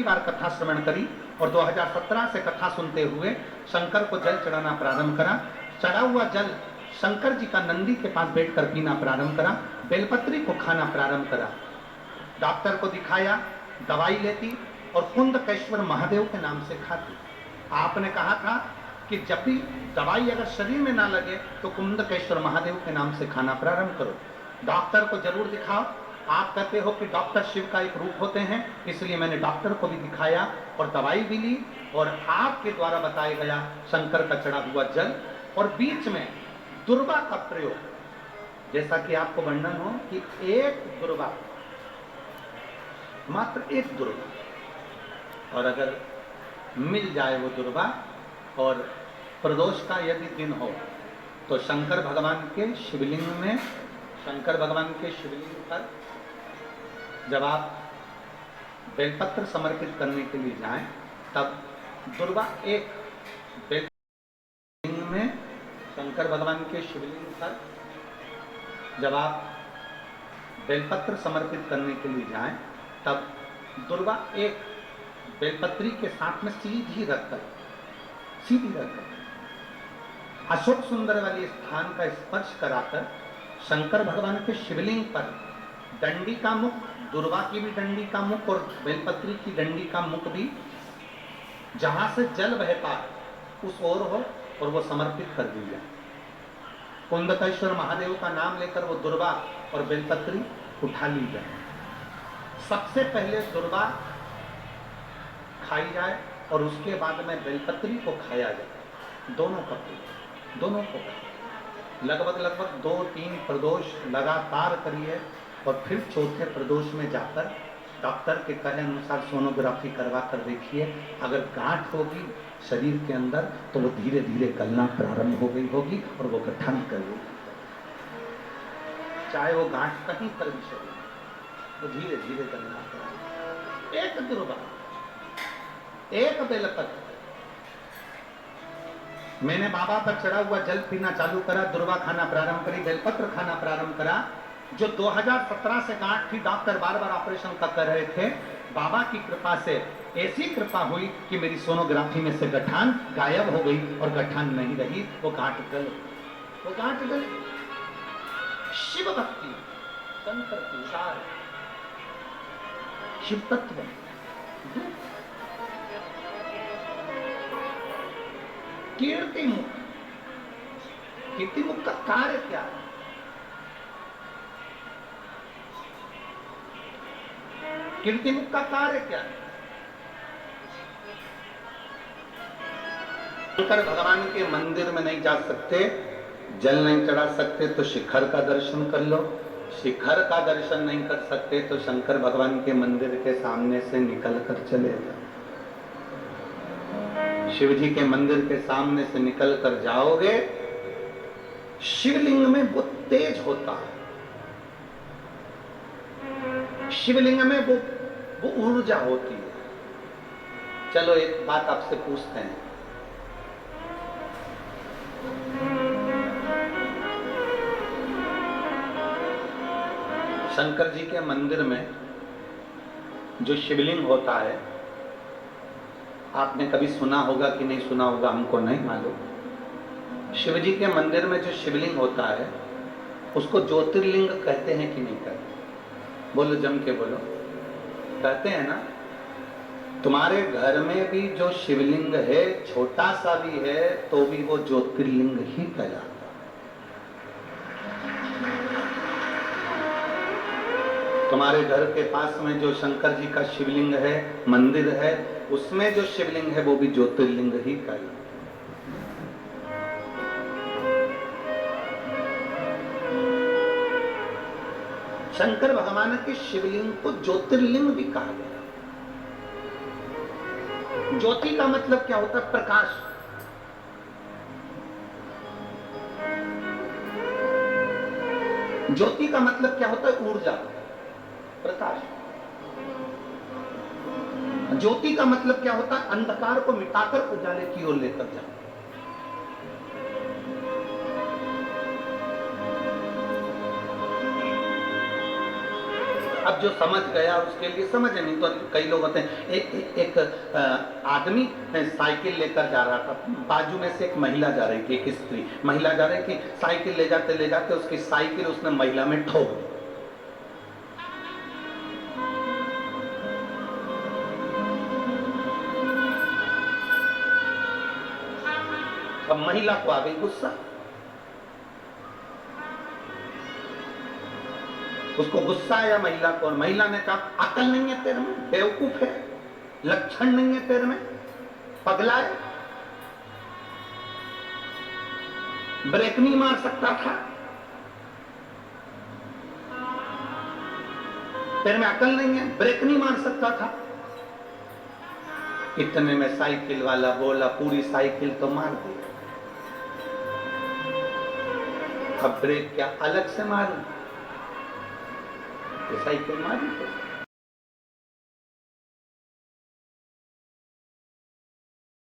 बार कथा श्रवण करी और 2017 से कथा सुनते हुए शंकर को जल चढ़ाना प्रारंभ करा। चढ़ा हुआ जल शंकर जी का नंदी के पास बैठकर पीना प्रारंभ करा, बेलपत्री को खाना प्रारंभ करा। डॉक्टर को दिखाया, दवाई लेती और कुंदकेश्वर महादेव के नाम से खाती। आपने कहा था कि जब भी दवाई अगर शरीर में ना लगे तो कुंदकेश्वर महादेव के नाम से खाना प्रारंभ करो। डॉक्टर को जरूर दिखाओ। आप कहते हो कि डॉक्टर शिव का एक रूप होते हैं, इसलिए मैंने डॉक्टर को भी दिखाया और दवाई भी ली और आपके द्वारा बताया गया शंकर का चढ़ा हुआ जल और बीच में दुर्वा का प्रयोग, जैसा कि आपको वर्णन हो कि एक दुर्वा, मात्र एक दुर्वा, और अगर मिल जाए वो दुर्वा और प्रदोष का यदि दिन हो तो शंकर भगवान के शिवलिंग में, शंकर भगवान के शिवलिंग पर जब आप बेलपत्र समर्पित करने के लिए जाएं तब दुर्वा एक बेललिंग में, शंकर भगवान के शिवलिंग पर जब आप बेलपत्र समर्पित करने के लिए जाएं तब दुर्वा एक बेलपत्री के साथ में सीधी रखकर अशोक सुंदर वाली स्थान का स्पर्श कराकर शंकर भगवान के शिवलिंग पर डंडी का मुख, दुर्वा की भी डंडी का मुख और बेलपत्री की डंडी का मुख भी जहां से जल बहता है उस ओर हो और वो समर्पित कर दी जाए। कुंदकेश्वर महादेव का नाम लेकर वो दुर्वा और बेलपत्री उठा ली जाए। सबसे पहले दुर्वा खाई जाए और उसके बाद में बेलपत्री को खाया जाए। दोनों को लगभग 2-3 प्रदोष लगातार करिए और फिर चौथे प्रदोष में जाकर डॉक्टर के कहे अनुसार सोनोग्राफी करवा कर देखिए। अगर गांठ होगी शरीर के अंदर तो वो धीरे धीरे गलना प्रारंभ हो गई होगी और वो गठन करेगी। चाहे वो गांठ कहीं पर भी शरीर, वो धीरे धीरे गलना प्रारंभ। एक दुर्वा, एक बेलपत्र, मैंने बाबा पर चढ़ा हुआ जल पीना चालू करा, दुर्वा खाना प्रारंभ करी, बेलपत्र खाना प्रारंभ करा। जो 2017 से गांठ थी, डॉक्टर बार बार ऑपरेशन का कर रहे थे, बाबा की कृपा से ऐसी कृपा हुई कि मेरी सोनोग्राफी में से गठान गायब हो गई और गठान नहीं रही, वो गांठ गल। शिव भक्ति, शंकर तुषार, शिव तत्व, कीर्तिमुख। कीर्तिमुख का कार्य क्या है? कीर्तिमुख का कार्य क्या है? शंकर भगवान के मंदिर में नहीं जा सकते, जल नहीं चढ़ा सकते तो शिखर का दर्शन कर लो। शिखर का दर्शन नहीं कर सकते तो शंकर भगवान के मंदिर के सामने से निकल कर चले जाओ। शिव जी के मंदिर के सामने से निकल कर जाओगे, शिवलिंग में वो तेज होता है, शिवलिंग में वो ऊर्जा होती है। चलो एक बात आपसे पूछते हैं, शंकर जी के मंदिर में जो शिवलिंग होता है, आपने कभी सुना होगा कि नहीं सुना होगा, हमको नहीं मालूम। शिव जी के मंदिर में जो शिवलिंग होता है उसको ज्योतिर्लिंग कहते हैं कि नहीं कहते? बोलो, जम के बोलो। कहते हैं ना? तुम्हारे घर में भी जो शिवलिंग है, छोटा सा भी है तो भी वो ज्योतिर्लिंग ही कहलाता है। तुम्हारे घर के पास में जो शंकर जी का शिवलिंग है, मंदिर है, उसमें जो शिवलिंग है वो भी ज्योतिर्लिंग ही कहलाता है। शंकर भगवान के शिवलिंग को ज्योतिर्लिंग भी कहा गया। ज्योति का मतलब क्या होता है? प्रकाश। ज्योति का मतलब क्या होता है? ऊर्जा, प्रकाश। ज्योति का मतलब क्या होता है? अंधकार को मिटाकर उजाले की ओर लेकर जाना। अब जो समझ गया उसके लिए समझे, नहीं तो कई लोग होते हैं। एक आदमी साइकिल लेकर जा रहा था, बाजू में से एक महिला जा रही थी, एक स्त्री महिला जा रही थी, साइकिल ले जाते उसकी साइकिल उसने महिला में ठोक दी। अब महिला को आ गई गुस्सा, उसको गुस्सा आया महिला को, और महिला ने कहा अकल नहीं है तेरे में, बेवकूफ है, लक्षण नहीं है तेरे में, पगला है, ब्रेक नहीं मार सकता था, तेरे में अकल नहीं है, ब्रेक नहीं मार सकता था। इतने में साइकिल वाला बोला पूरी साइकिल तो मार दी, अब ब्रेक क्या अलग से मारू, तो साइकिल मारी तो